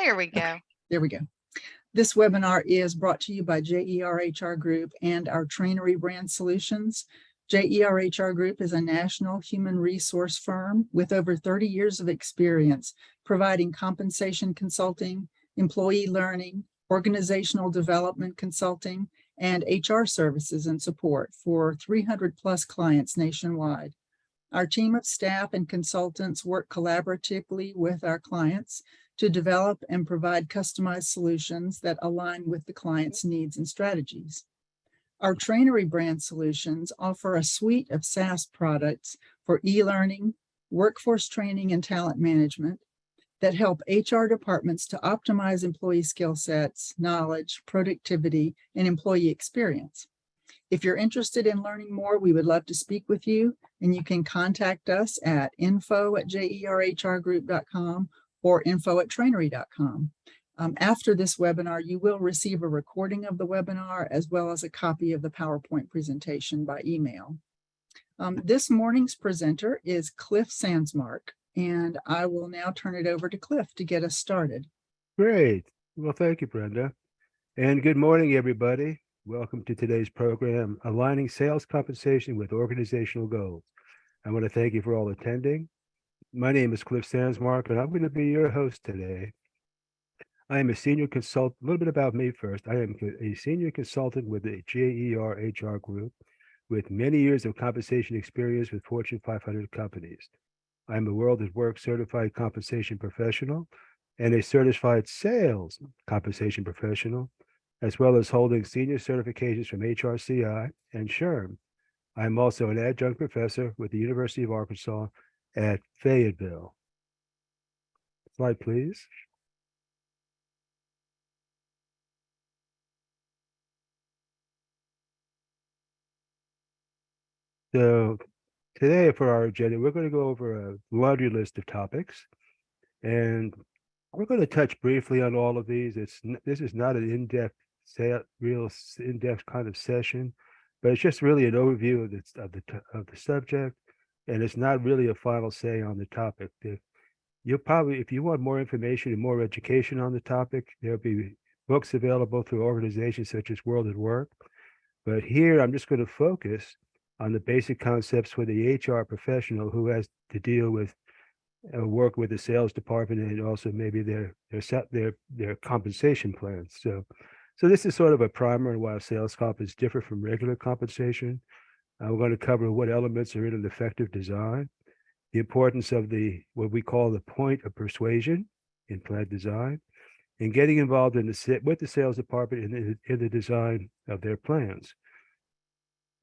There we go. Okay, there we go. This webinar is brought to you by SHRM Group and our Trainery Brand Solutions. SHRM Group is a national human resource firm with over 30 years of experience providing compensation consulting, employee learning, organizational development consulting, and HR services and support for 300 plus clients nationwide. Our team of staff and consultants work collaboratively with our clients to develop and provide customized solutions that align with the client's needs and strategies. Our Trainery Brand Solutions offer a suite of SaaS products for e-learning, workforce training, and talent management that help HR departments to optimize employee skill sets, knowledge, productivity, and employee experience. If you're interested in learning more, we would love to speak with you, and you can contact us at info@jerhrgroup.com or info@trainery.com. After this webinar, you will receive a recording of the webinar as well as a copy of the PowerPoint presentation by email. This morning's presenter is Cliff Sandsmark, and I will now turn it over to Cliff to get us started. Great. Well, thank you, Brenda. And good morning, everybody. Welcome to today's program, Aligning Sales Compensation with Organizational Goals. I want to thank you for all attending. My name is Cliff Sandsmark, and I'm going to be your host today. I am a senior consultant. A little bit about me first. I am a senior consultant with the SHRM Group with many years of compensation experience with Fortune 500 companies. I'm a World at Work certified compensation professional and a certified sales compensation professional, as well as holding senior certifications from HRCI and SHRM. I'm also an adjunct professor with the University of Arkansas at Fayetteville. Slide, please. So today for our agenda, we're going to go over a laundry list of topics, and we're going to touch briefly on all of these. This is not an in-depth, real in-depth kind of session, but it's just really an overview of the subject, and it's not really a final say on the topic. You'll probably, if you want more information and more education on the topic, there'll be books available through organizations such as World at Work. But here, I'm just going to focus on the basic concepts for the HR professional who has to deal with work with the sales department and also maybe their compensation plans. So this is sort of a primer on why sales comp is different from regular compensation. We're going to cover what elements are in an effective design, the importance of what we call the point of persuasion in plan design, and getting involved with the sales department in the design of their plans.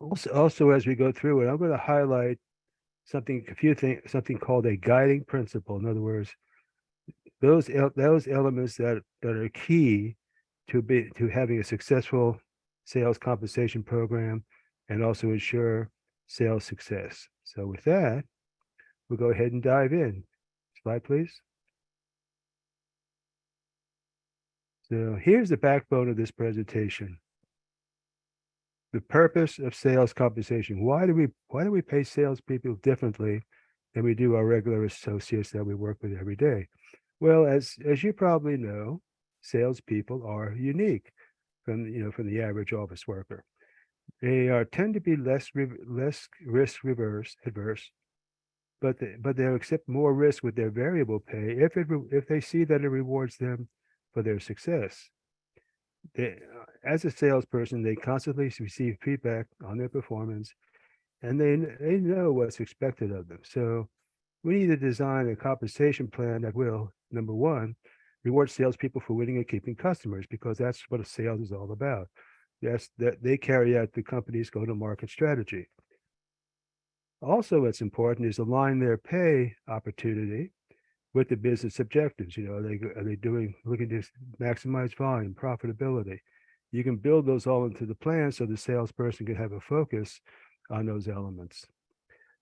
Also, as we go through it, I'm going to highlight something called a guiding principle. In other words, those elements that are key to having a successful sales compensation program and also ensure sales success. So with that, we'll go ahead and dive in. Slide, please. So here's the backbone of this presentation. The purpose of sales compensation. Why do we pay salespeople differently than we do our regular associates that we work with every day? Well, as you probably know, salespeople are unique from the average office worker. They tend to be less risk adverse, but they'll accept more risk with their variable pay if they see that it rewards them for their success. As a salesperson, they constantly receive feedback on their performance, and they know what's expected of them. So we need to design a compensation plan that will, number one, reward salespeople for winning and keeping customers, because that's what a sales is all about. Yes, that they carry out the company's go-to-market strategy. Also, what's important is align their pay opportunity with the business objectives. Are they looking to maximize volume, profitability? You can build those all into the plan so the salesperson can have a focus on those elements.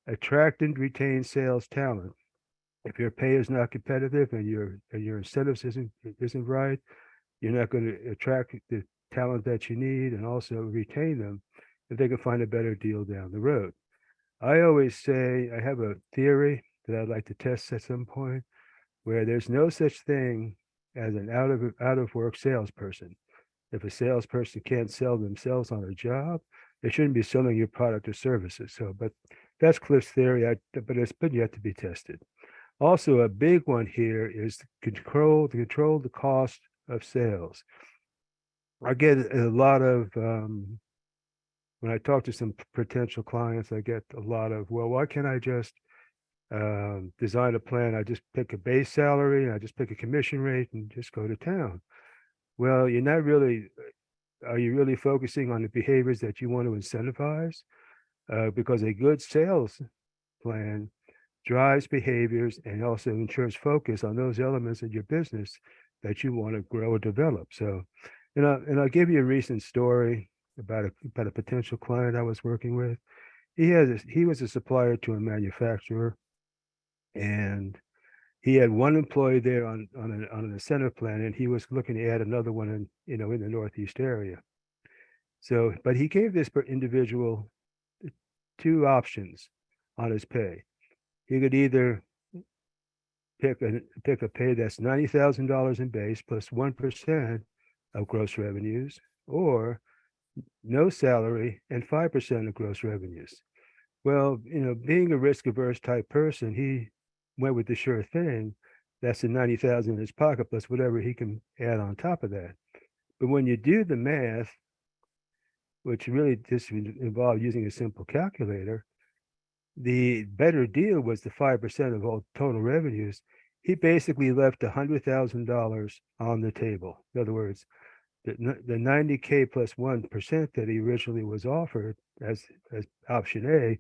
Attract and retain sales talent. If your pay is not competitive and your incentives isn't right, you're not going to attract the talent that you need and also retain them if they can find a better deal down the road. I always say, I have a theory that I'd like to test at some point, where there's no such thing as an out of work salesperson. If a salesperson can't sell themselves on a job, they shouldn't be selling your product or services. So, but that's Cliff's theory, but it's been yet to be tested. Also, a big one here is to control the cost of sales. I get a lot of when I talk to some potential clients, I get a lot of, well, why can't I just design a plan? I just pick a base salary, I just pick a commission rate, and just go to town. Well, you're not really. Are you really focusing on the behaviors that you want to incentivize? Because a good sales plan drives behaviors and also ensures focus on those elements of your business that you want to grow or develop. So, and I'll give you a recent story about a potential client I was working with. He was a supplier to a manufacturer, and he had one employee there on an incentive plan, and he was looking to add another one in in the Northeast area. So, but he gave this individual two options on his pay. He could either pick a pay that's $90,000 in base plus 1% of gross revenues, or no salary and 5% of gross revenues. Well, being a risk averse type person, he went with the sure thing. That's the 90,000 in his pocket plus whatever he can add on top of that. But when you do the math, which really just involved using a simple calculator, the better deal was the 5% of all total revenues. He basically left $100,000 on the table. In other words, the 90K plus 1% that he originally was offered as option A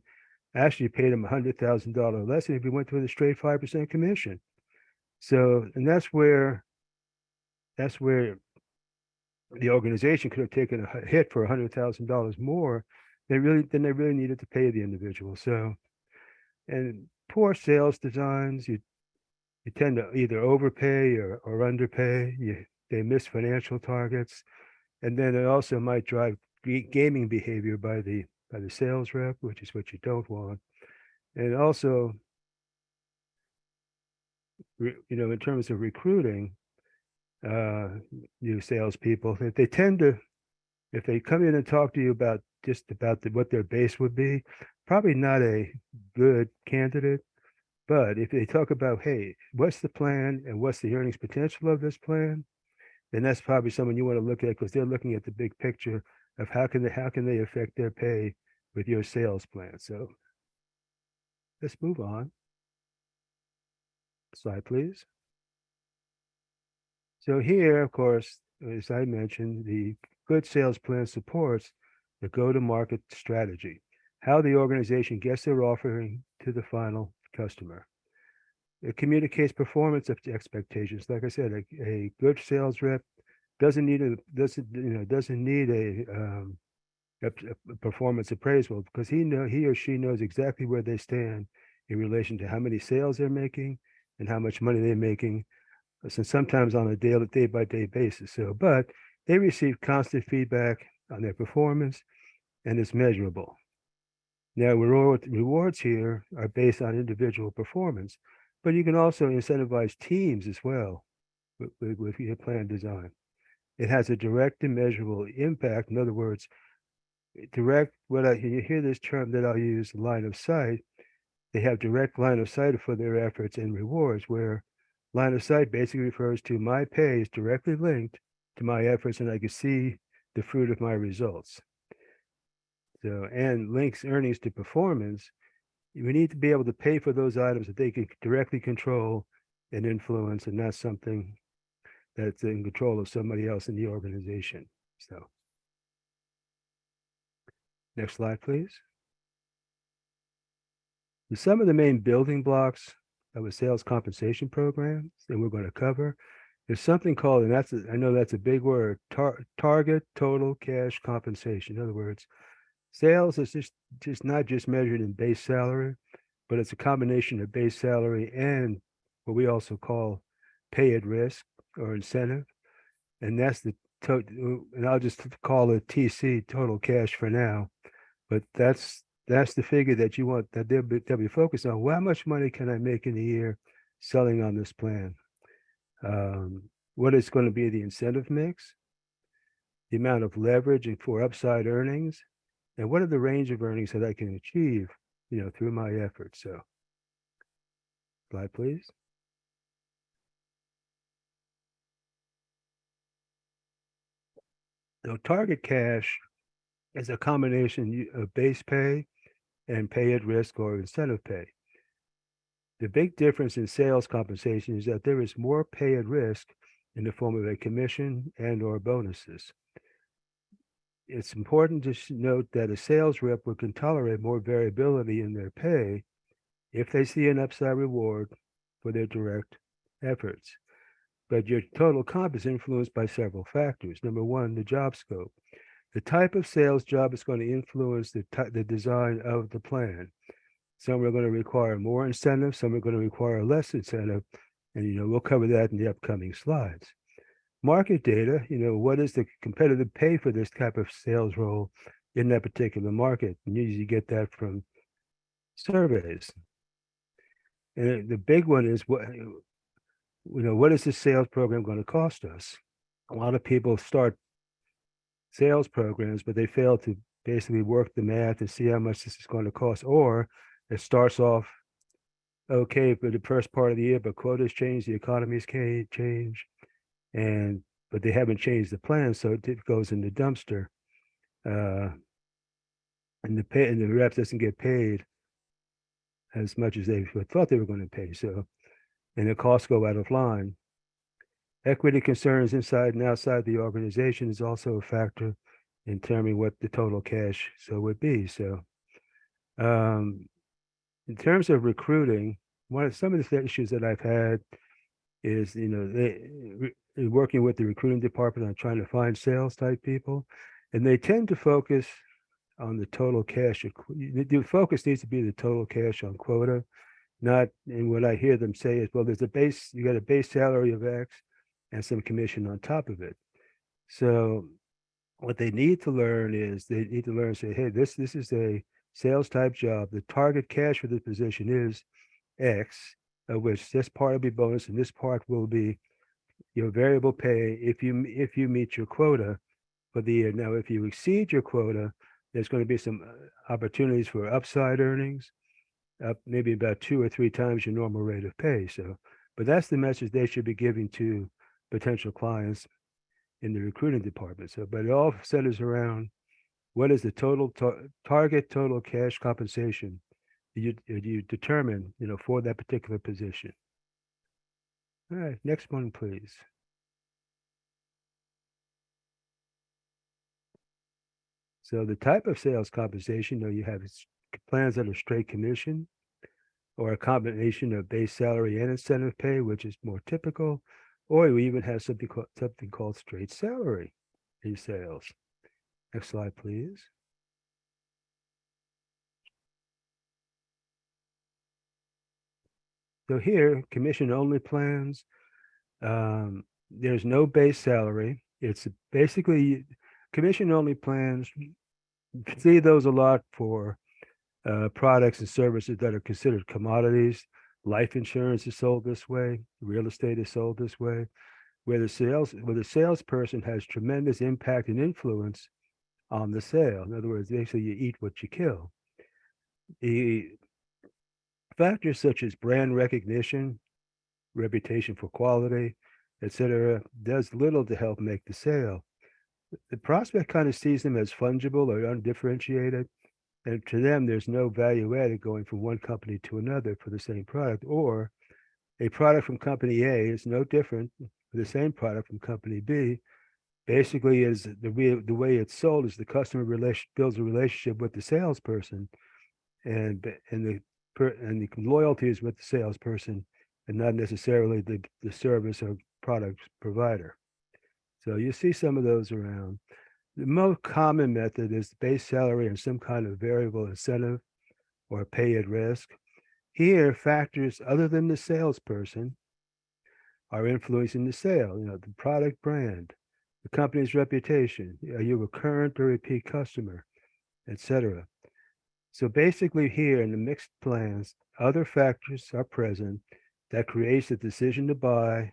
actually paid him $100,000 less than if he went with a straight 5% commission. So, and that's where the organization could have taken a hit for $100,000 more than they really needed to pay the individual. So, and poor sales designs, you tend to either overpay or underpay. They miss financial targets, and then it also might drive gaming behavior by the sales rep, which is what you don't want. And also, in terms of recruiting new salespeople, if they come in and talk to you about what their base would be, probably not a good candidate. But if they talk about, hey, what's the plan and what's the earnings potential of this plan, then that's probably someone you want to look at, because they're looking at the big picture of how can they affect their pay with your sales plan. So let's move on. Slide, please. So here, of course, as I mentioned, the good sales plan supports the go-to-market strategy, how the organization gets their offering to the final customer. It communicates performance expectations. Like I said, a good sales rep doesn't need a performance appraisal, because he or she knows exactly where they stand in relation to how many sales they're making and how much money they're making, so sometimes on a day-by-day basis. So, but they receive constant feedback on their performance, and it's measurable. Now, rewards here are based on individual performance, but you can also incentivize teams as well with your plan design. It has a direct and measurable impact. In other words, you hear this term that I'll use, line of sight. They have direct line of sight for their efforts and rewards, where line of sight basically refers to my pay is directly linked to my efforts, and I can see the fruit of my results. So, and links earnings to performance. We need to be able to pay for those items that they can directly control and influence, and not something that's in control of somebody else in the organization. So, next slide, please. Some of the main building blocks of a sales compensation program that we're going to cover is something called, and I know that's a big word, target total cash compensation. In other words, sales is just not just measured in base salary, but it's a combination of base salary and what we also call pay at risk or incentive. And that's and I'll just call it TC, total cash for now. But that's the figure that you want, that they'll be focused on. Well, how much money can I make in a year selling on this plan? what is going to be the incentive mix, the amount of leverage and for upside earnings, and what are the range of earnings that I can achieve, through my efforts. So, slide, please. So target cash is a combination of base pay and pay at risk or incentive pay. The big difference in sales compensation is that there is more pay at risk in the form of a commission and or bonuses. It's important to note that a sales rep can tolerate more variability in their pay if they see an upside reward for their direct efforts. But your total comp is influenced by several factors. Number one, the job scope. The type of sales job is going to influence the design of the plan. Some are going to require more incentive, some are going to require less incentive, and we'll cover that in the upcoming slides. Market data, what is the competitive pay for this type of sales role in that particular market? And usually you get that from surveys. And the big one is what is this sales program going to cost us? A lot of people start sales programs, but they fail to basically work the math and see how much this is going to cost, or it starts off okay for the first part of the year, but quotas change, the economies change, but they haven't changed the plan, so it goes in the dumpster, and the rep doesn't get paid as much as they thought they were going to pay. So, and the costs go out of line. Equity concerns inside and outside the organization is also a factor in determining what the total cash would be. So, in terms of recruiting, some of the issues that I've had is, working with the recruiting department on trying to find sales type people, and they tend to focus on the total cash. The focus needs to be the total cash on quota, not, and what I hear them say is, well, you got a base salary of X and some commission on top of it. So what they need to learn say, hey, this is a sales type job. The target cash for the position is X, of which this part will be bonus and this part will be your variable pay if you meet your quota for the year. Now, if you exceed your quota, there's going to be some opportunities for upside earnings, up maybe about 2 or 3 times your normal rate of pay. So, but that's the message they should be giving to potential clients in the recruiting department. So, but it all centers around what is the total target total cash compensation you determine, for that particular position. All right, next one, please. So the type of sales compensation, you have plans that are straight commission, or a combination of base salary and incentive pay, which is more typical, or we even have something called straight salary in sales. Next slide, please. So here, commission-only plans, there's no base salary. It's basically commission-only plans. You see those a lot for products and services that are considered commodities. Life insurance is sold this way. Real estate is sold this way, where the salesperson has tremendous impact and influence on the sale. In other words, basically you eat what you kill. The factors such as brand recognition, reputation for quality, etc., does little to help make the sale. The prospect kind of sees them as fungible or undifferentiated, and to them, there's no value added going from one company to another for the same product, or a product from company A is no different for the same product from company B. Basically, is the way it's sold is the customer builds a relationship with the salesperson, and the loyalty is with the salesperson and not necessarily the service or product provider. So you see some of those around. The most common method is base salary and some kind of variable incentive or pay at risk. Here, factors other than the salesperson are influencing the sale, the product brand, the company's reputation, are you a current or repeat customer, etc. So basically here in the mixed plans, other factors are present that creates the decision to buy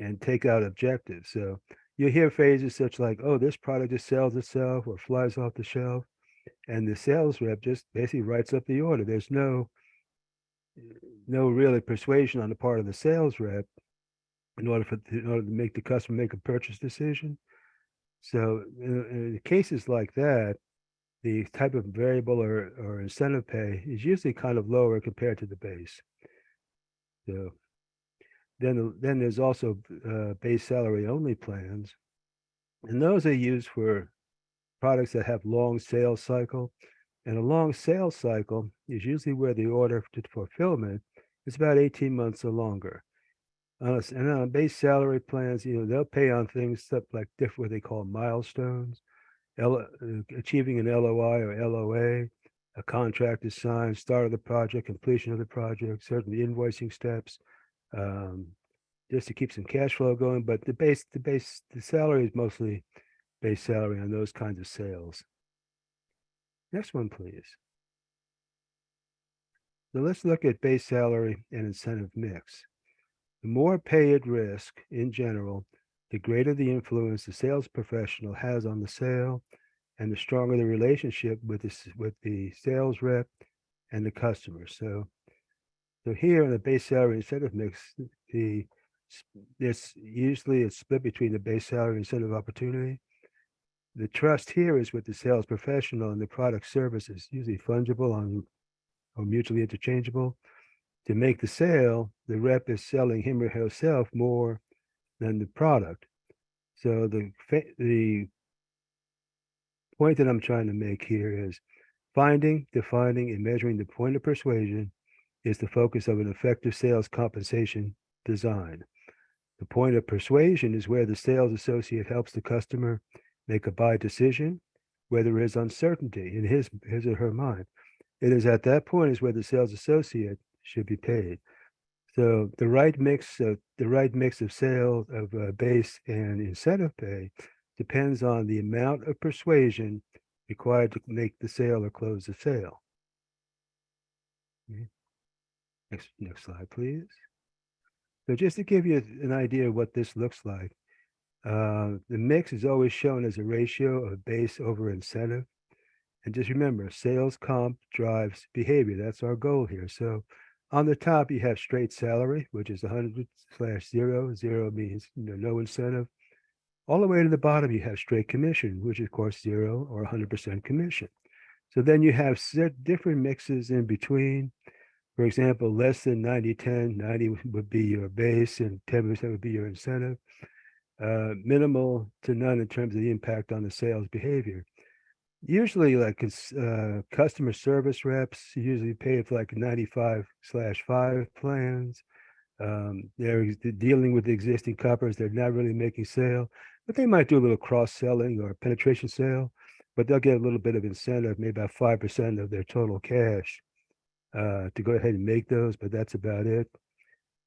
and take out objectives. So you hear phrases such like, oh, this product just sells itself or flies off the shelf. And the sales rep just basically writes up the order. There's no really persuasion on the part of the sales rep in order to make the customer make a purchase decision. So in cases like that, the type of variable or incentive pay is usually kind of lower compared to the base. So then there's also base salary only plans, and those are used for products that have long sales cycle. And a long sales cycle is usually where the order to fulfillment is about 18 months or longer. And on base salary plans, they'll pay on things like what they call milestones, achieving an LOI or LOA, a contract is signed, start of the project, completion of the project, certain invoicing steps, just to keep some cash flow going. But the salary is mostly base salary on those kinds of sales. Next one, please. So let's look at base salary and incentive mix. The more pay at risk in general, the greater the influence the sales professional has on the sale, and the stronger the relationship with the sales rep and the customer. So here in the base salary incentive mix, this usually is split between the base salary and incentive opportunity. The trust here is with the sales professional, and the product service is usually fungible or mutually interchangeable. To make the sale, the rep is selling him or herself more than the product. So the point that I'm trying to make here is finding, defining, and measuring the point of persuasion is the focus of an effective sales compensation design. The point of persuasion is where the sales associate helps the customer make a buy decision where there is uncertainty in his or her mind. It is at that point is where the sales associate should be paid. So the right mix of sales of base and incentive pay depends on the amount of persuasion required to make the sale or close the sale. Okay. Next slide, please. So just to give you an idea of what this looks like, the mix is always shown as a ratio of base over incentive. And just remember, sales comp drives behavior. That's our goal here. So on the top, you have straight salary, which is 100/0. 0 means no incentive. All the way to the bottom, you have straight commission, which is, of course, 0 or 100% commission. So then you have different mixes in between. For example, less than 90/10, 90 would be your base and 10% would be your incentive. Minimal to none in terms of the impact on the sales behavior. Usually, like customer service reps usually pay for like 95/5 plans. They're dealing with the existing customers. They're not really making sale, but they might do a little cross-selling or penetration sale, but they'll get a little bit of incentive, maybe about 5% of their total cash to go ahead and make those, but that's about it.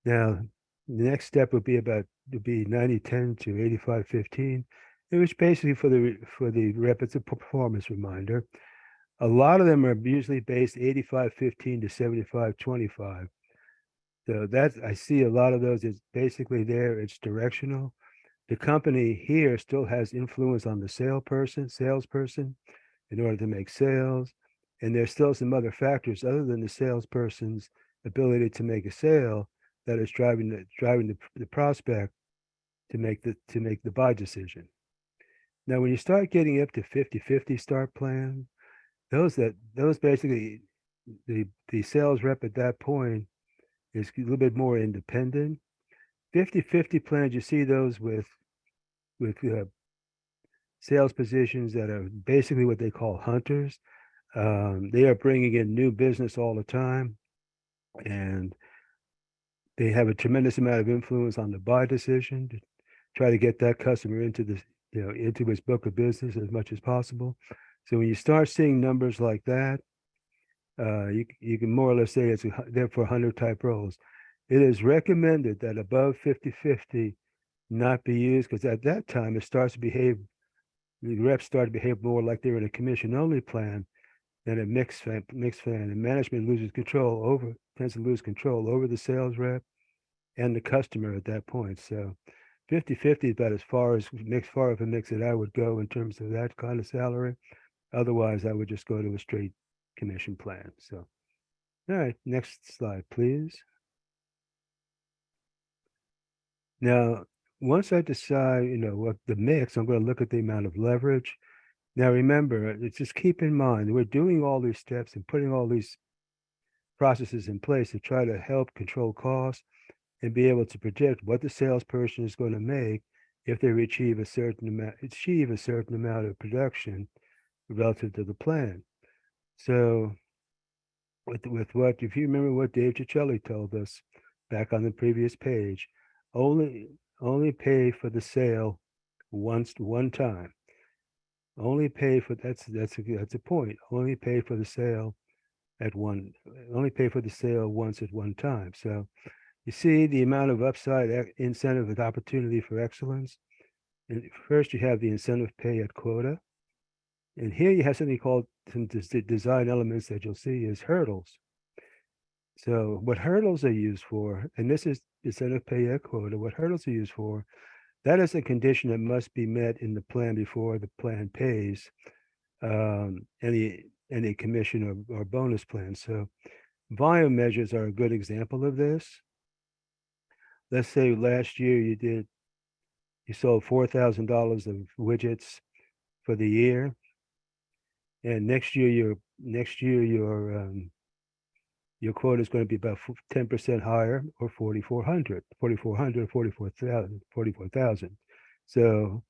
Now, the next step would be 90/10 to 85/15, which basically for the rep, it's a performance reminder. A lot of them are usually based 85/15 to 75/25. So I see a lot of those is basically there. It's directional. The company here still has influence on the salesperson in order to make sales. And there's still some other factors other than the salesperson's ability to make a sale that is driving the prospect to make the buy decision. Now, when you start getting up to 50/50 start plan, those basically the sales rep at that point is a little bit more independent. 50/50 plans, you see those with sales positions that are basically what they call hunters. They are bringing in new business all the time, and they have a tremendous amount of influence on the buy decision to try to get that customer into his book of business as much as possible. So when you start seeing numbers like that, you can more or less say they're for hunter type roles. It is recommended that above 50/50 not be used, because at that time the reps start to behave more like they're in a commission only plan than a mixed plan, and management tends to lose control over the sales rep and the customer at that point. So 50-50 is about as far of a mix that I would go in terms of that kind of salary. Otherwise, I would just go to a straight commission plan. So, all right, next slide, please. Now, once I decide, what the mix, I'm going to look at the amount of leverage. Now, remember, it's just keep in mind, we're doing all these steps and putting all these processes in place to try to help control costs and be able to predict what the salesperson is going to make if they achieve a certain amount of production relative to the plan. So with what, if you remember what Dave Ciccelli told us back on the previous page, only pay for the sale one time. Only pay for that's a point. Only pay for the sale only pay for the sale once at one time. So you see the amount of upside incentive and opportunity for excellence. And first you have the incentive pay at quota. And here you have something called some design elements that you'll see is hurdles. So what hurdles are used for, and this is incentive pay at quota, what hurdles are used for, that is a condition that must be met in the plan before the plan pays any commission or bonus plan. So volume measures are a good example of this. Let's say last year you sold $4,000 of widgets for the year, and next year your quota is going to be about 10% higher, or 4,400, 44,000. So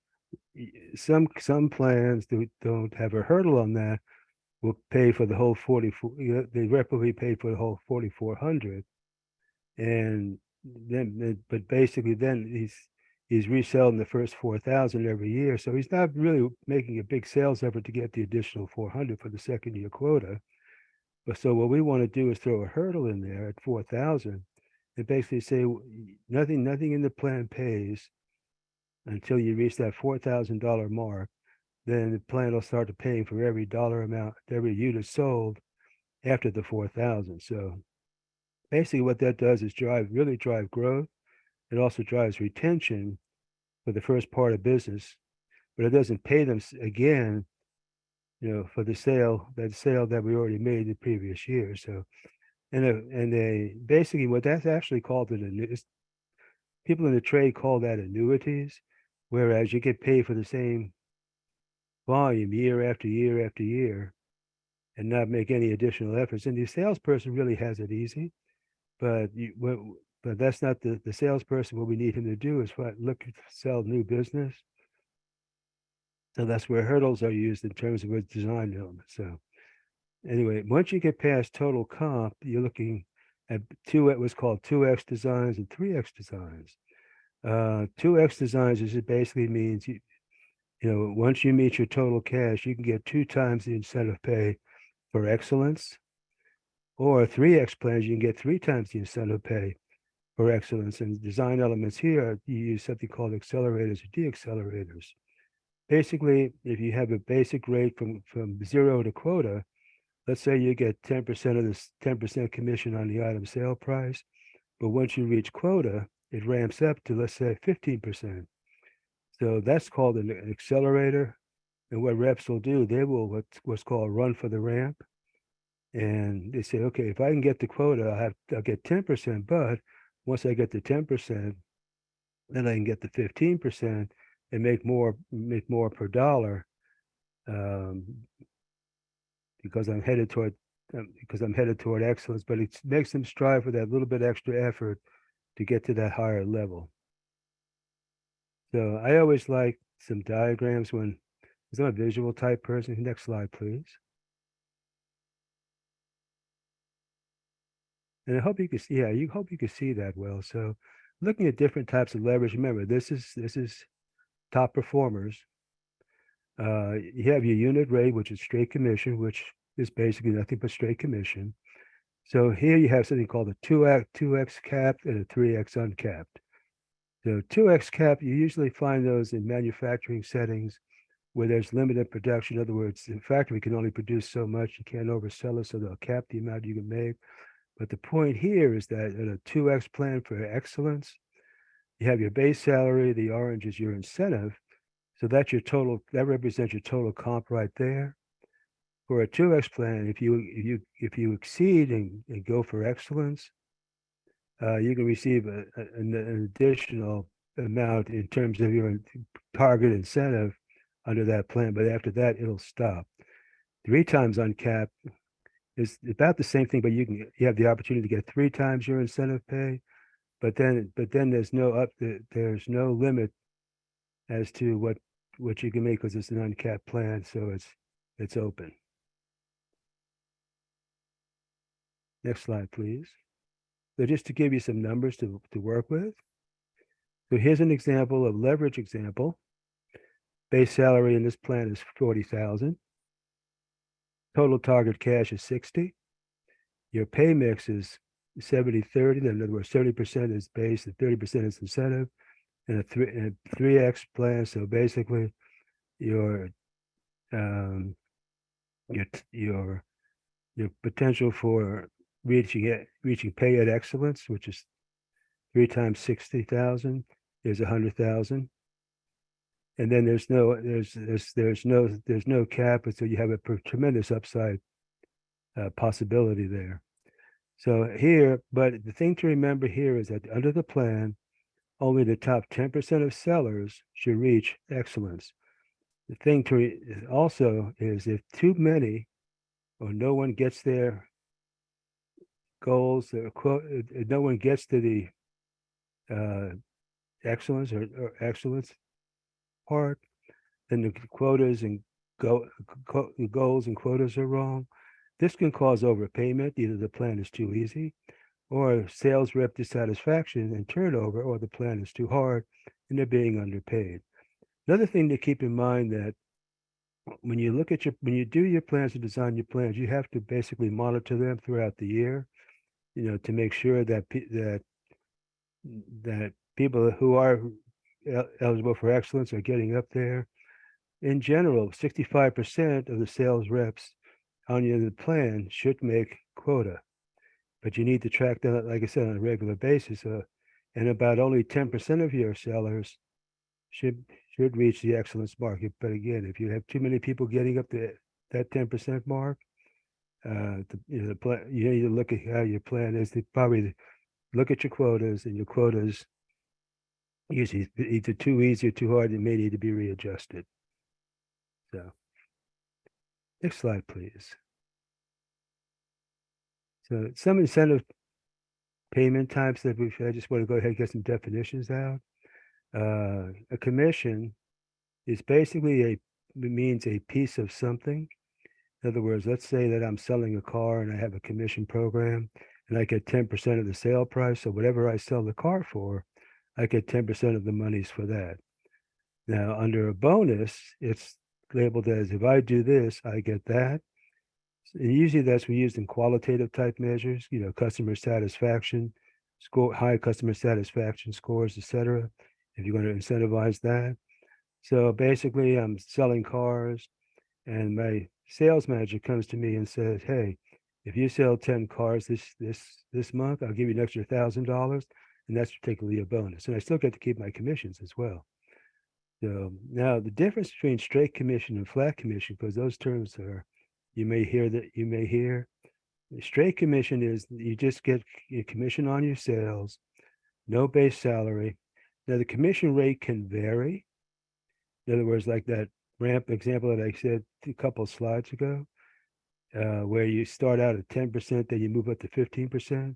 some plans don't have a hurdle on that, will pay for the whole 44. They roughly pay for the whole 4,400, and then but basically then he's reselling the first 4,000 every year, so he's not really making a big sales effort to get the additional 400 for the second year quota. But so what we want to do is throw a hurdle in there at 4,000 and basically say nothing in the plan pays until you reach that $4,000 mark. Then the plan will start to paying for every dollar amount, every unit sold after the 4,000. So basically what that does is really drive growth. It also drives retention for the first part of business, but it doesn't pay them again, for the sale that we already made the previous year. So, and they basically what that's actually called people in the trade call that annuities, whereas you get paid for the same volume year after year after year and not make any additional efforts. And the salesperson really has it easy, but that's not the salesperson. What we need him to do is look to sell new business. So that's where hurdles are used in terms of a design element. So anyway, once you get past total comp, you're looking at what's called 2X designs and 3X designs. 2X designs basically means once you meet your total cash, you can get 2 times the incentive pay for excellence, or 3X plans, you can get 3 times the incentive pay for excellence. And design elements here, you use something called accelerators or deaccelerators. Basically, if you have a basic rate from 0 to quota, let's say you get 10% of this 10% commission on the item sale price, but once you reach quota, it ramps up to, let's say, 15%. So that's called an accelerator. And what reps will do, they will what's called run for the ramp. And they say, okay, if I can get the quota, I'll get 10%, but once I get the 10%, then I can get the 15% and make more per dollar, because I'm headed toward excellence. But it makes them strive for that little bit extra effort to get to that higher level. So I always like some diagrams when I'm a visual type person. Next slide, please. And I hope you can see, hope you can see that well. So looking at different types of leverage, remember, this is top performers. You have your unit rate, which is straight commission, which is basically nothing but straight commission. So here you have something called a 2x capped and a 3x uncapped. So 2x cap, you usually find those in manufacturing settings where there's limited production. In other words, the factory can only produce so much, you can't oversell it, so they'll cap the amount you can make. But the point here is that in a 2x plan for excellence, You have your base salary, the orange is your incentive. So that's your total, that represents your total comp right there. For a 2X plan, if you exceed and go for excellence, you can receive an additional amount in terms of your target incentive under that plan. But after that, it'll stop. 3 times uncapped is about the same thing, but you have the opportunity to get 3 times your incentive pay. But then there's no limit as to what you can make because it's an uncapped plan, so it's open. Next slide, please. So just to give you some numbers to work with. So here's an example of leverage example. Base salary in this plan is 40,000. Total target cash is 60. Your pay mix is 70-30. In other words, 70% is base and 30% is incentive, and a 3X plan. So basically, your potential for reaching pay at excellence, which is 3 times 60,000, is 100,000. And then there's no cap, so you have a tremendous upside possibility there. So here, but the thing to remember here is that under the plan, only the top 10% of sellers should reach excellence. The thing to also is if too many or no one gets their goals, no one gets to the excellence or excellence part, then the quotas and goals and quotas are wrong. This can cause overpayment. Either the plan is too easy, or sales rep dissatisfaction and turnover, or the plan is too hard and they're being underpaid. Another thing to keep in mind that when you do your plans and design your plans, you have to basically monitor them throughout the year, to make sure that that people who are eligible for excellence are getting up there. In general, 65% of the sales reps on the plan should make quota, but you need to track that, like I said, on a regular basis. And about only 10% of your sellers should reach the excellence mark. But again, if you have too many people getting up to that 10% mark, you need to look at how your plan is. Probably look at your quotas, and your quotas usually either too easy or too hard, and may need to be readjusted. So next slide, please. So some incentive payment types that I just want to go ahead and get some definitions out. A commission is basically means a piece of something. In other words, let's say that I'm selling a car and I have a commission program and I get 10% of the sale price. So whatever I sell the car for, I get 10% of the monies for that. Now, under a bonus, it's labeled as if I do this, I get that. And usually that's used in qualitative type measures, customer satisfaction, high customer satisfaction scores, etc. If you're going to incentivize that. So basically I'm selling cars and my sales manager comes to me and says, hey, if you sell 10 cars this month, I'll give you an extra $1,000, and that's particularly a bonus. And I still get to keep my commissions as well. So now the difference between straight commission and flat commission, because those terms you may hear. Straight commission is you just get your commission on your sales, no base salary. Now the commission rate can vary. In other words, like that ramp example that I said a couple of slides ago, where you start out at 10%, then you move up to 15%,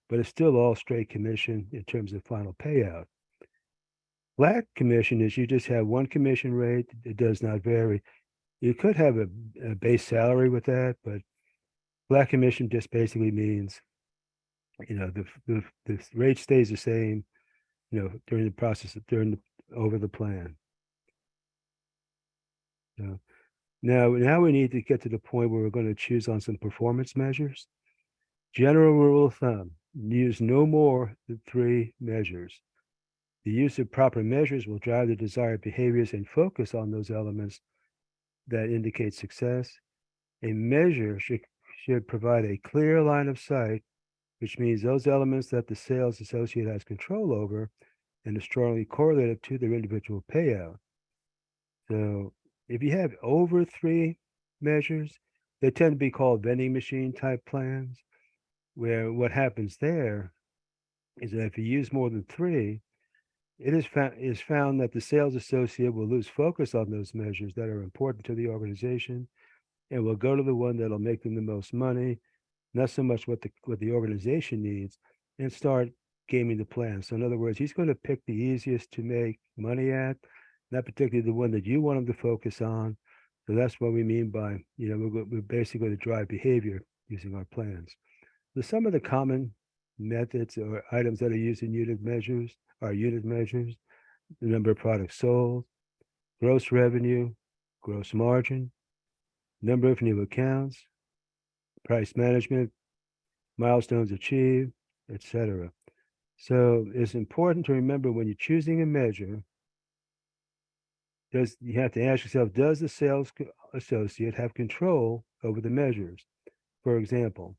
but it's still all straight commission in terms of final payout. Flat commission is you just have one commission rate. It does not vary. You could have a base salary with that, but flat commission just basically means, the rate stays the same, during the process, over the plan. So now we need to get to the point where we're going to choose on some performance measures. General rule of thumb, use no more than 3 measures. The use of proper measures will drive the desired behaviors and focus on those elements that indicate success. A measure should provide a clear line of sight, which means those elements that the sales associate has control over, and is strongly correlated to their individual payout. So if you have over 3 measures, they tend to be called vending machine type plans, where what happens there is that if you use more than 3, it is found that the sales associate will lose focus on those measures that are important to the organization and will go to the one that'll make them the most money, not so much what the organization needs, and start gaming the plan. So in other words, he's going to pick the easiest to make money at, not particularly the one that you want him to focus on. So that's what we mean by, we're basically going to drive behavior using our plans. So some of the common methods or items that are used in unit measures are unit measures: the number of products sold, gross revenue, gross margin, number of new accounts, price management, milestones achieved, etc. So it's important to remember when you're choosing a measure, you have to ask yourself, does the sales associate have control over the measures? For example,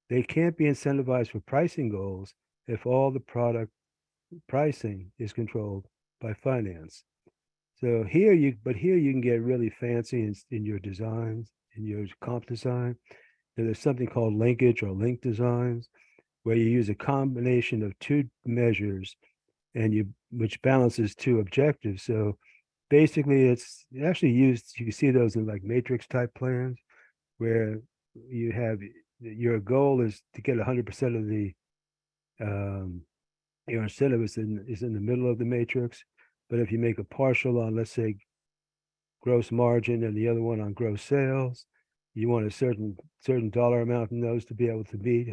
they can't be incentivized for pricing goals if all the product pricing is controlled by finance. So here you can get really fancy in your designs, in your comp design. There's something called linkage or link designs, where you use a combination of 2 measures which balances 2 objectives. So basically it's actually used, you see those in like matrix type plans, where you have your goal is to get 100% of the your incentive is in the middle of the matrix. But if you make a partial on, let's say, gross margin and the other one on gross sales, you want a certain dollar amount in those to be able to meet.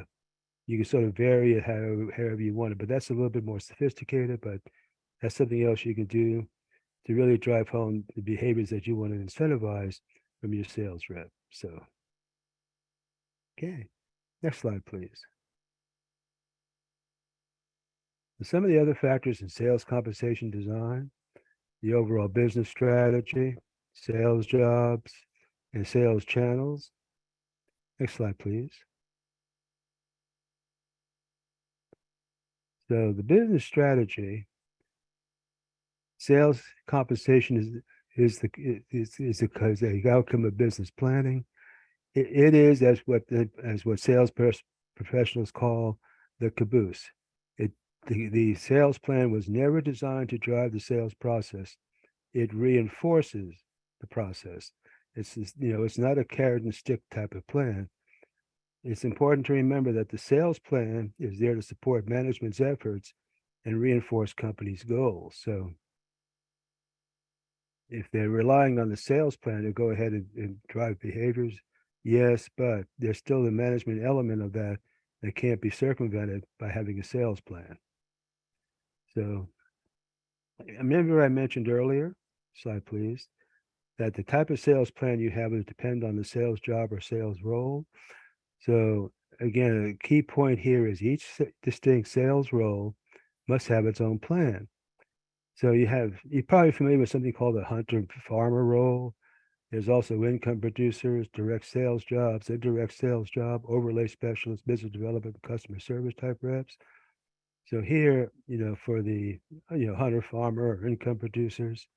You can sort of vary it however you want it, but that's a little bit more sophisticated, but that's something else you can do to really drive home the behaviors that you want to incentivize from your sales rep. So, okay, next slide, please. Some of the other factors in sales compensation design: the overall business strategy, sales jobs, and sales channels. Next slide, please. So the business strategy, sales compensation is the outcome of business planning. It is as what sales professionals call the caboose. The sales plan was never designed to drive the sales process. It reinforces the process. It's not a carrot and stick type of plan. It's important to remember that the sales plan is there to support management's efforts and reinforce company's goals. So if they're relying on the sales plan to go ahead and drive behaviors, yes, but there's still a management element of that can't be circumvented by having a sales plan. So remember I mentioned earlier, slide please, that the type of sales plan you have will depend on the sales job or sales role. So again, a key point here is each distinct sales role must have its own plan. So you're probably familiar with something called the hunter and farmer role. There's also income producers, direct sales jobs, indirect sales job, overlay specialists, business development, customer service type reps. So here, for the hunter farmer or income producers,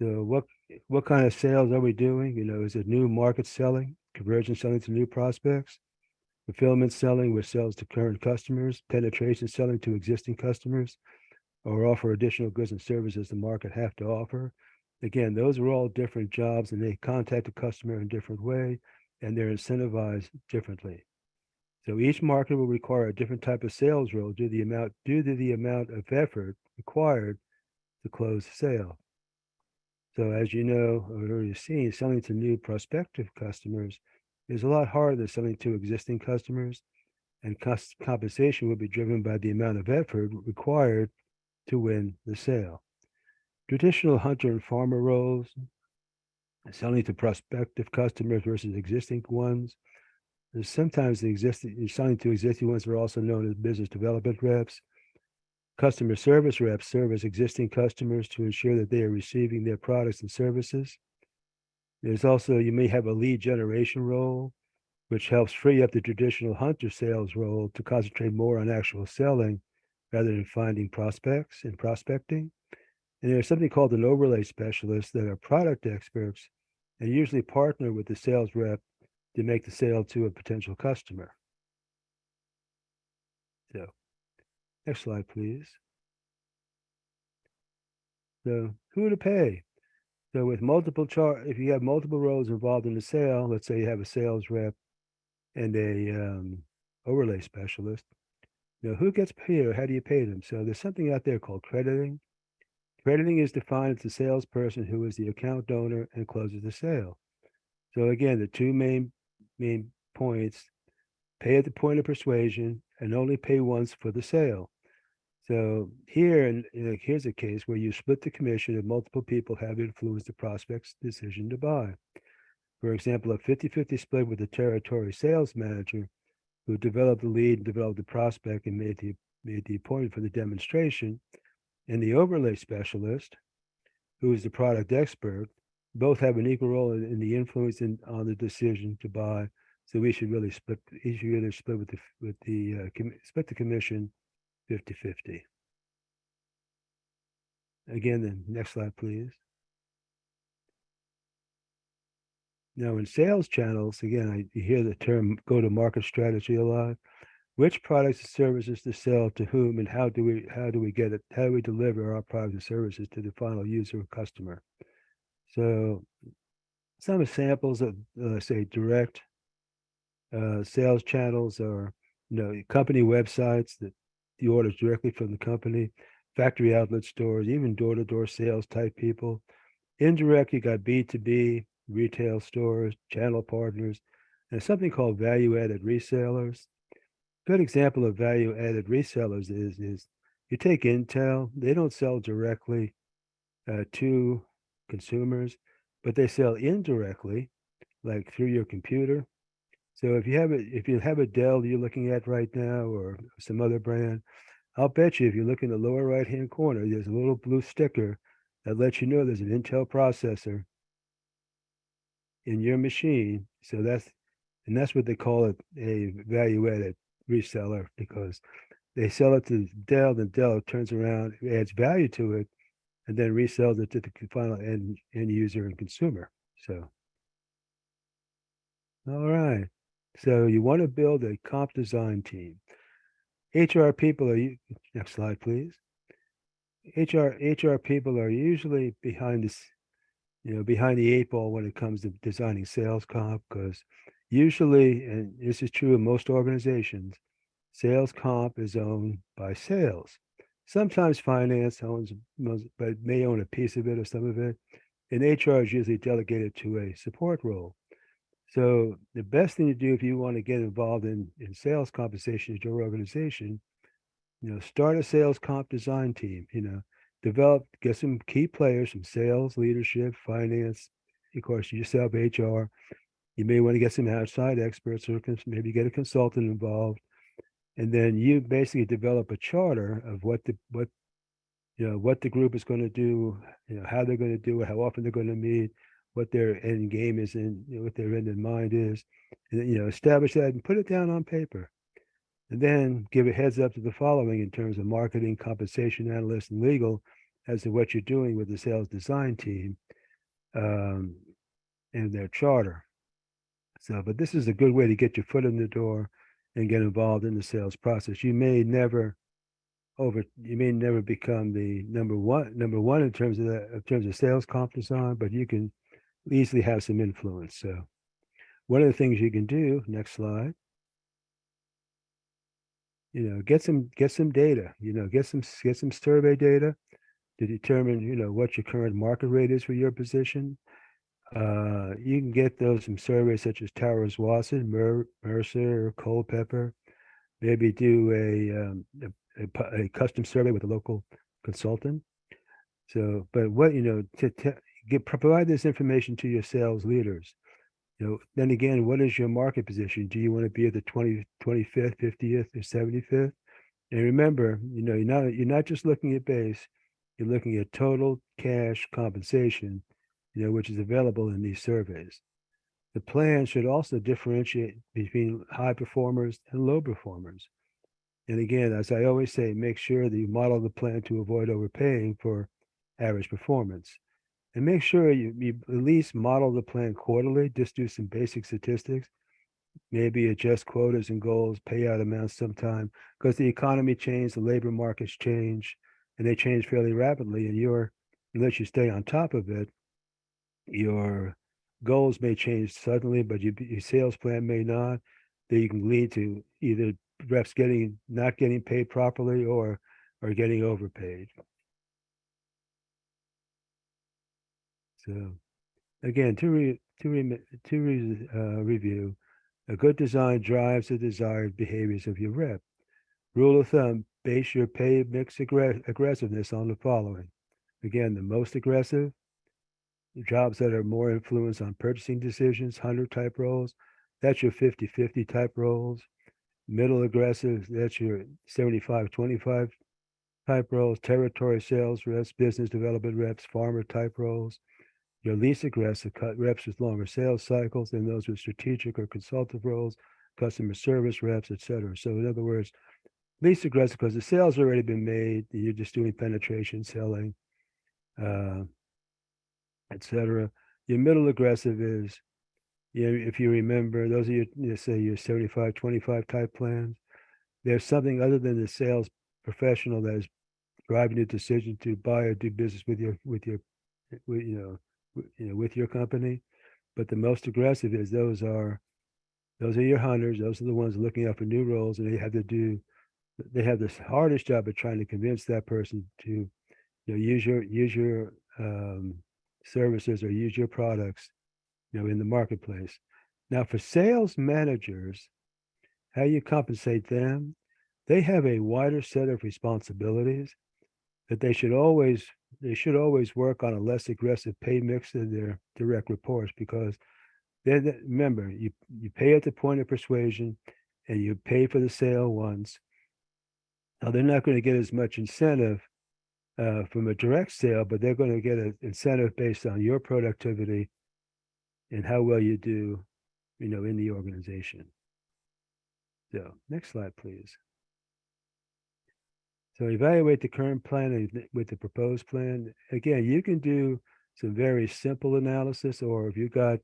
so what kind of sales are we doing? Is it new market selling, conversion selling to new prospects, fulfillment selling, which sells to current customers, penetration selling to existing customers, or offer additional goods and services the market have to offer? Again, those are all different jobs, and they contact the customer in a different way, and they're incentivized differently. So each market will require a different type of sales role due to the amount of effort required to close the sale. So as you know, or already seen, selling to new prospective customers is a lot harder than selling to existing customers, and compensation will be driven by the amount of effort required to win the sale. Traditional hunter and farmer roles, selling to prospective customers versus existing ones. Sometimes selling to existing ones are also known as business development reps. Customer service reps serve as existing customers to ensure that they are receiving their products and services. There's also, you may have a lead generation role, which helps free up the traditional hunter sales role to concentrate more on actual selling rather than finding prospects and prospecting. And there's something called an overlay specialist that are product experts and usually partner with the sales rep to make the sale to a potential customer. So, next slide, please. So, who to pay? So, with multiple if you have multiple roles involved in the sale, let's say you have a sales rep and a overlay specialist. Who gets paid or how do you pay them? So, there's something out there called crediting. Crediting is defined as the salesperson who is the account owner and closes the sale. So again, the two main points: pay at the point of persuasion and only pay once for the sale. So here, and here's a case where you split the commission if multiple people have influenced the prospect's decision to buy. For example, a 50-50 split with the territory sales manager who developed the lead, developed the prospect, and made the appointment for the demonstration, and the overlay specialist, who is the product expert, both have an equal role in the influence on the decision to buy. So we should really split split the commission 50-50. Again, the next slide, please. Now, in sales channels, again, you hear the term go-to-market strategy a lot. Which products and services to sell to whom, and how do we get it? How do we deliver our products and services to the final user or customer? So, some examples of say direct sales channels are, company websites that the orders directly from the company, factory outlet stores, even door-to-door sales type people. Indirect, you got B2B, retail stores, channel partners, and something called value-added resellers. Good example of value-added resellers is you take Intel. They don't sell directly to consumers, but they sell indirectly, like through your computer. So if you have a Dell you're looking at right now, or some other brand, I'll bet you if you look in the lower right-hand corner, there's a little blue sticker that lets you know there's an Intel processor in your machine. So that's what they call it, a value-added reseller, because they sell it to Dell, then Dell turns around, adds value to it, and then resells it to the final end user and consumer. So, all right. So you want to build a comp design team. HR people are, next slide, please. HR people are usually behind this, behind the 8 ball when it comes to designing sales comp, because usually, and this is true in most organizations, sales comp is owned by sales. Sometimes finance owns, but may own a piece of it or some of it. And HR is usually delegated to a support role. So the best thing to do if you want to get involved in sales compensation at your organization, start a sales comp design team, get some key players from sales, leadership, finance, of course, yourself, HR. You may want to get some outside experts, or maybe get a consultant involved. And then you basically develop a charter of what the group is going to do, how they're going to do it, how often they're going to meet, what their end game is, and what their end in mind is, and then, establish that and put it down on paper. And then give a heads up to the following in terms of marketing, compensation analysts, and legal as to what you're doing with the sales design team and their charter. So, but this is a good way to get your foot in the door and get involved in the sales process. You may never become the number one in terms of sales comp design, but you can easily have some influence. So one of the things you can do, next slide, get some data, get some survey data to determine, what your current market rate is for your position. You can get those from surveys such as Towers Watson, Mercer, or Culpeper. Maybe do a custom survey with a local consultant. So, but what, provide this information to your sales leaders. Then again, what is your market position? Do you want to be at the 25th, 50th, or 75th? And remember, you're not just looking at base, you're looking at total cash compensation, which is available in these surveys. The plan should also differentiate between high performers and low performers. And again, as I always say, make sure that you model the plan to avoid overpaying for average performance. And make sure you at least model the plan quarterly, just do some basic statistics, maybe adjust quotas and goals, payout amounts sometime, because the economy changed, the labor markets change, and they change fairly rapidly. And unless you stay on top of it, your goals may change suddenly, but your sales plan may not. That you can lead to either reps not getting paid properly or getting overpaid. So again, review, a good design drives the desired behaviors of your rep. Rule of thumb, base your pay mix aggressiveness on the following. Again, the most aggressive, jobs that are more influenced on purchasing decisions, 100 type roles, that's your 50-50 type roles. Middle aggressive, that's your 75-25 type roles. Territory sales reps, business development reps, farmer type roles. Your least aggressive, cut reps with longer sales cycles, and those with strategic or consultative roles, customer service reps, etc. So in other words, least aggressive because the sales already been made, you're just doing penetration selling, etc. Your middle aggressive is, if you remember, those are your, say your 75-25 type plans. There's something other than the sales professional that is driving the decision to buy or do business with your company. But the most aggressive is those are your hunters. Those are the ones looking out for new roles, and they have this hardest job of trying to convince that person to use your services or use your products in the marketplace. Now for sales managers, how you compensate them, they have a wider set of responsibilities that they should always work on a less aggressive pay mix than their direct reports, because remember, you pay at the point of persuasion and you pay for the sale once. Now they're not going to get as much incentive from a direct sale, but they're going to get an incentive based on your productivity and how well you do, in the organization. So next slide, please. So evaluate the current plan with the proposed plan. Again, you can do some very simple analysis, or if you've got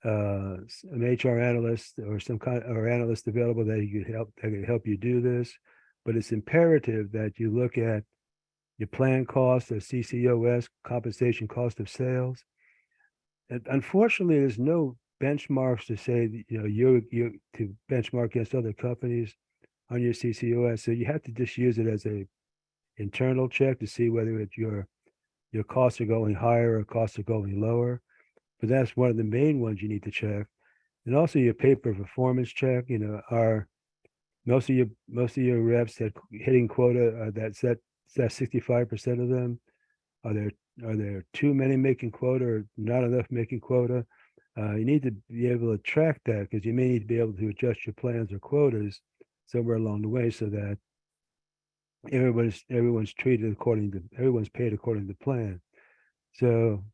an HR analyst or analyst available that can help you do this. But it's imperative that you look at your plan cost, or CCOS, compensation cost of sales. And unfortunately, there's no benchmarks to say you're to benchmark against other companies on your CCOS. So you have to just use it as a internal check to see whether your costs are going higher or costs are going lower. But that's one of the main ones you need to check. And also your pay per performance check. Are most of your reps that hitting quota, that's 65% of them? Are there too many making quota or not enough making quota? You need to be able to track that, because you may need to be able to adjust your plans or quotas somewhere along the way, so that everyone's paid according to plan. So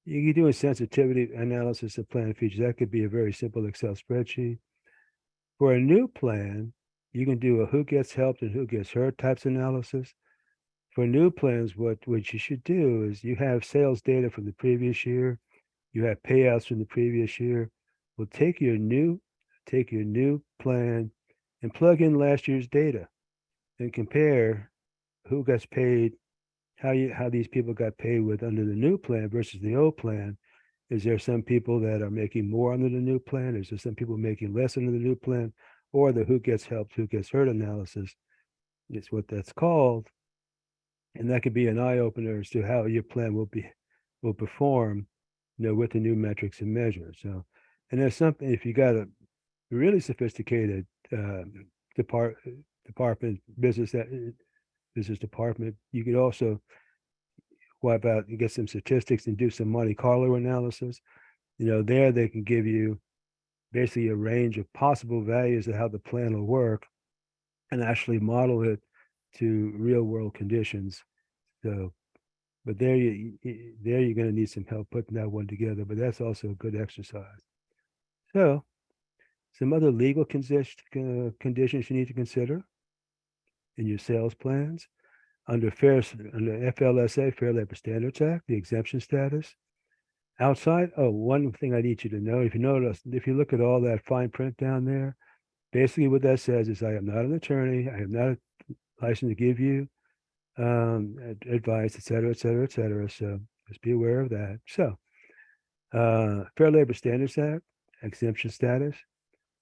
you can do a sensitivity analysis of plan features. That could be a very simple Excel spreadsheet. For a new plan, you can do a who gets helped and who gets hurt types analysis. For new plans, what you should do is you have sales data from the previous year, you have payouts from the previous year. Well, take your new plan and plug in last year's data and compare who gets paid, how these people got paid with under the new plan versus the old plan. Is there some people that are making more under the new plan? Is there some people making less under the new plan? Or the who gets helped, who gets hurt analysis is what that's called. And that could be an eye opener as to how your plan will perform, with the new metrics and measures. So, and there's something, if you got a really sophisticated business department, you could also wipe out and get some statistics and do some Monte Carlo analysis. There they can give you basically a range of possible values of how the plan will work and actually model it to real world conditions. So, but there you're going to need some help putting that one together, but that's also a good exercise. So some other legal conditions you need to consider. in your sales plans. Under FLSA, Fair Labor Standards Act, the exemption status. Outside, one thing I need you to know, if you notice, if you look at all that fine print down there, basically what that says is I am not an attorney. I am not licensed to give you advice, et cetera, et cetera, et cetera. So just be aware of that. So Fair Labor Standards Act, exemption status.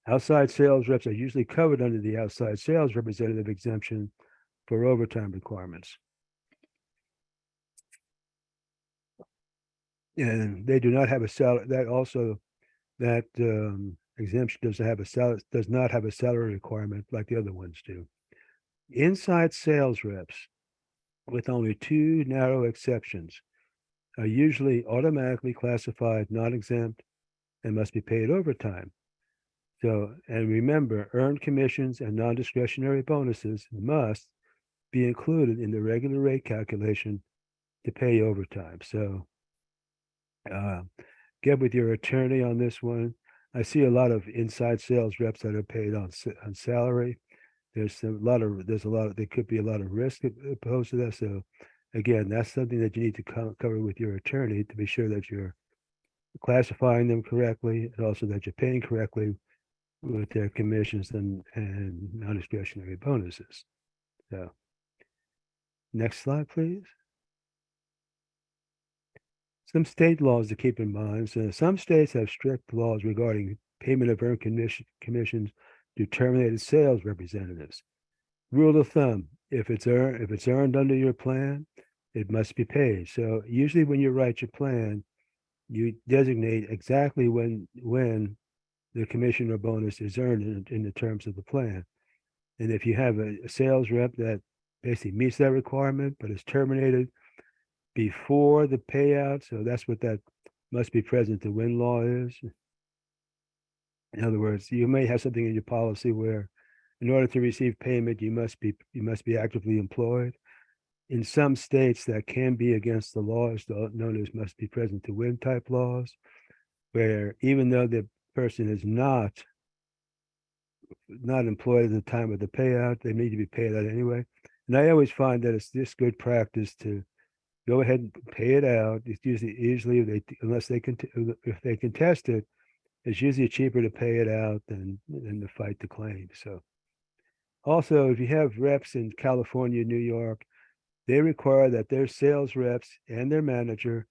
Outside sales reps are usually covered under the outside sales representative exemption for overtime requirements. And they do not have a salary. That exemption does not have a salary requirement like the other ones do. Inside sales reps, with only two narrow exceptions, are usually automatically classified non-exempt and must be paid overtime. So, and remember, earned commissions and non-discretionary bonuses must be included in the regular rate calculation to pay overtime. So get with your attorney on this one. I see a lot of inside sales reps that are paid on salary. There could be a lot of risk opposed to that. So again, that's something that you need to cover with your attorney to be sure that you're classifying them correctly and also that you're paying correctly with their commissions and non-discretionary bonuses. So next slide, please. Some state laws to keep in mind. So some states have strict laws regarding payment of earned commissions to terminated sales representatives. Rule of thumb: if it's earned under your plan, it must be paid. So usually, when you write your plan, you designate exactly when the commission or bonus is earned in the terms of the plan. And if you have a sales rep that basically meets that requirement but is terminated before the payout, so that's what that must be present to win law is. In other words, you may have something in your policy where in order to receive payment, you must be actively employed. In some states, that can be against the laws known as must be present to win type laws, where even though the person is not employed at the time of the payout, they need to be paid out anyway. And I always find that it's just good practice to go ahead and pay it out. It's usually if they contest it, it's usually cheaper to pay it out than to fight the claim. So also, if you have reps in California, New York, they require that their sales reps and their manager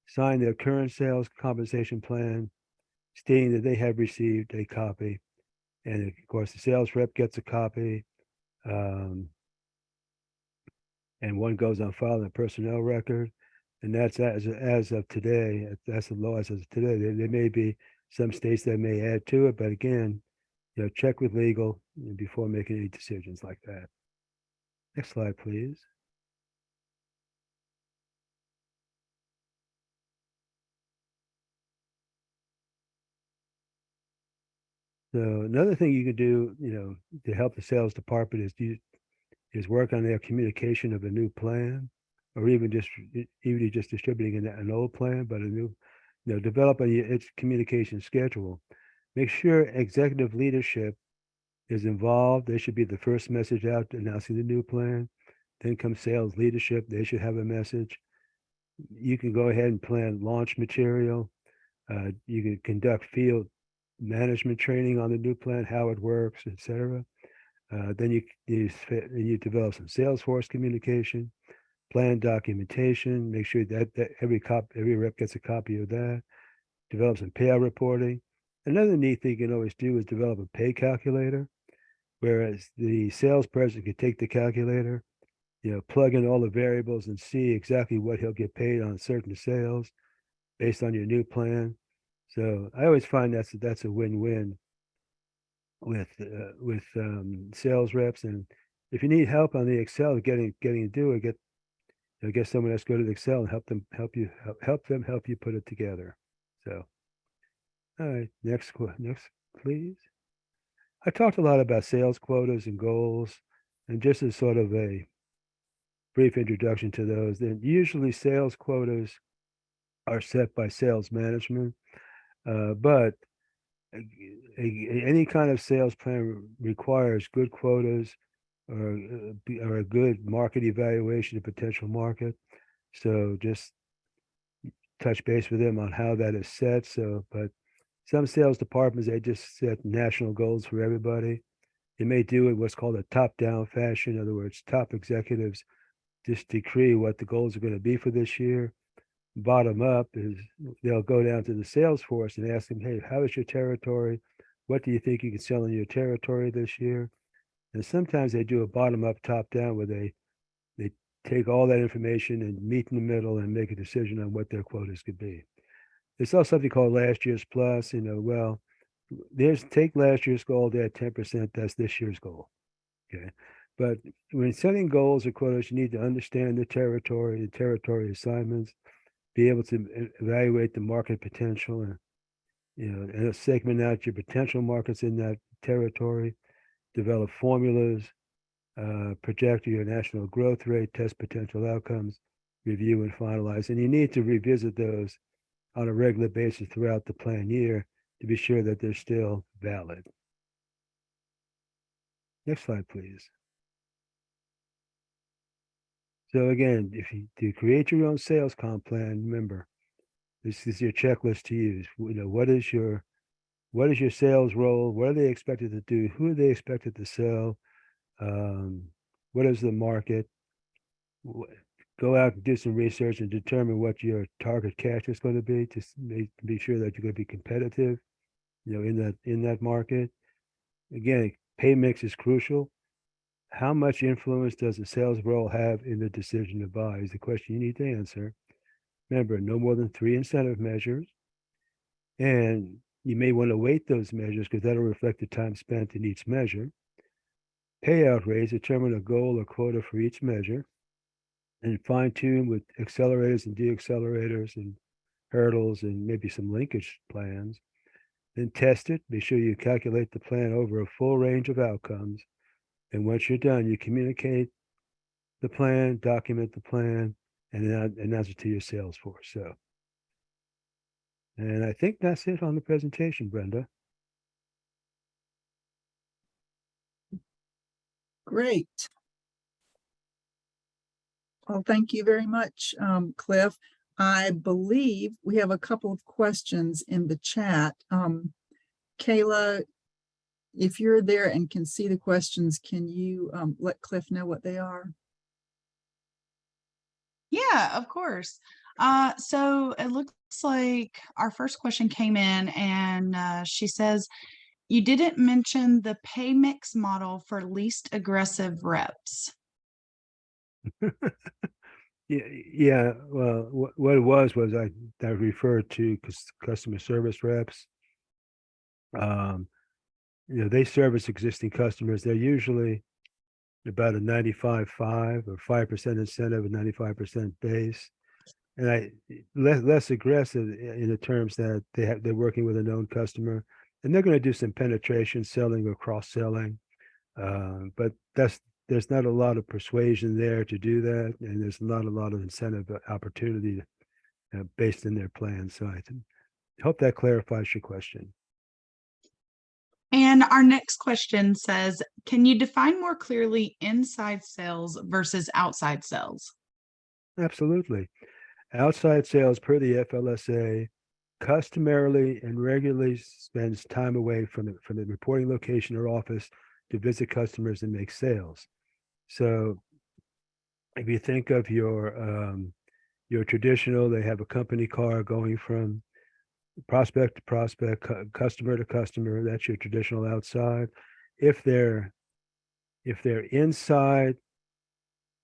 sign their current sales compensation plan, stating that they have received a copy. And of course, the sales rep gets a copy, and one goes on file in the personnel record. And that's as of today. That's the law as of today. There may be some states that may add to it, but again, check with legal before making any decisions like that. Next slide, please. So another thing you can do, to help the sales department is work on their communication of a new plan, or even just distributing an old plan, but a new, develop its communication schedule. Make sure executive leadership is involved. They should be the first message out announcing the new plan. Then comes sales leadership. They should have a message. You can go ahead and plan launch material. You can conduct field management training on the new plan, how it works, etc. Then you develop some Salesforce communication, plan documentation. Make sure that every rep gets a copy of that. Develop some payout reporting. Another neat thing you can always do is develop a pay calculator, whereas the salesperson can take the calculator, plug in all the variables and see exactly what he'll get paid on certain sales based on your new plan. So I always find that's a win-win with sales reps. And if you need help on the Excel getting to do it, get someone else go to the Excel and help them help you put it together. So all right, next please. I talked a lot about sales quotas and goals, and just as sort of a brief introduction to those, then usually sales quotas are set by sales management, but any kind of sales plan requires good quotas or a good market evaluation of potential market. So just touch base with them on how that is set. So, but some sales departments, they just set national goals for everybody. They may do it what's called a top-down fashion. In other words, top executives just decree what the goals are going to be for this year. Bottom up is they'll go down to the sales force and ask them, hey, how is your territory? What do you think you can sell in your territory this year? And sometimes they do a bottom up, top down, where they take all that information and meet in the middle and make a decision on what their quotas could be. There's also something called last year's plus. Well, take last year's goal, they're at 10%, that's this year's goal. Okay. But when setting goals or quotas, you need to understand the territory assignments, be able to evaluate the market potential, and segment out your potential markets in that territory, develop formulas, project your national growth rate, test potential outcomes, review and finalize. And you need to revisit those on a regular basis throughout the plan year to be sure that they're still valid. Next slide, please. So again, to create your own sales comp plan, remember, this is your checklist to use. What is your sales role? What are they expected to do? Who are they expected to sell? What is the market? Go out and do some research and determine what your target cash is going to be to be sure that you're going to be competitive, in that market. Again, pay mix is crucial. How much influence does the sales role have in the decision to buy is the question you need to answer. Remember, no more than 3 incentive measures. And you may want to weight those measures because that'll reflect the time spent in each measure. Payout rates determine a goal or quota for each measure, and fine tune with accelerators and deaccelerators and hurdles and maybe some linkage plans. Then test it. Be sure you calculate the plan over a full range of outcomes. And once you're done, you communicate the plan, document the plan, and announce it to your sales force. So, and I think that's it on the presentation, Brenda. Great. Well, thank you very much, Cliff. I believe we have a couple of questions in the chat. Kayla, if you're there and can see the questions, can you let Cliff know what they are? Yeah, of course. So it looks like our first question came in and she says, you didn't mention the pay mix model for least aggressive reps. Yeah. Well, what it was I referred to customer service reps. They service existing customers. They're usually about a 95-5 or 5% incentive and 95% base. And less aggressive in the terms that they're working with a known customer, and they're going to do some penetration selling or cross-selling. But there's not a lot of persuasion there to do that, and there's not a lot of incentive opportunity based in their plan. So I hope that clarifies your question. And our next question says, can you define more clearly inside sales versus outside sales? Absolutely. Outside sales per the FLSA customarily and regularly spends time away from the reporting location or office to visit customers and make sales. So if you think of your traditional, they have a company car going from prospect to prospect, customer to customer. That's your traditional outside. If they're inside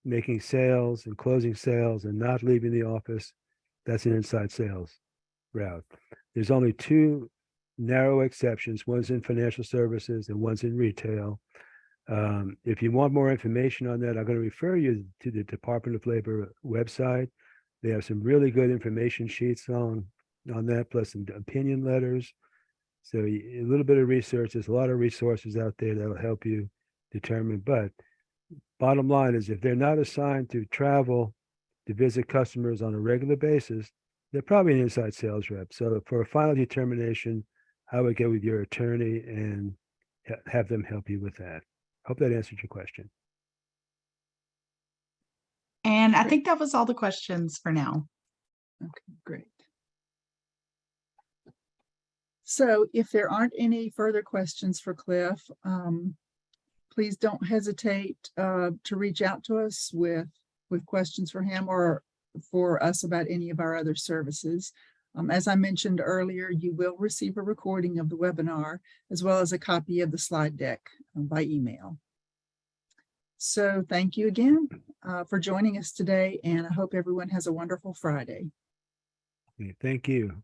making sales and closing sales and not leaving the office, that's an inside sales route. There's only 2 narrow exceptions. One's in financial services and one's in retail. If you want more information on that, I'm going to refer you to the Department of Labor website. They have some really good information sheets on that, plus some opinion letters. So a little bit of research. There's a lot of resources out there that will help you determine. But bottom line is, if they're not assigned to travel to visit customers on a regular basis, they're probably an inside sales rep. So for a final determination, I would get with your attorney and have them help you with that. Hope that answered your question. And I Great. think that was all the questions for now. Okay, great. So if there aren't any further questions for Cliff, please don't hesitate to reach out to us with questions for him or for us about any of our other services. As I mentioned earlier, you will receive a recording of the webinar as well as a copy of the slide deck by email. So thank you again for joining us today, and I hope everyone has a wonderful Friday. Okay, thank you.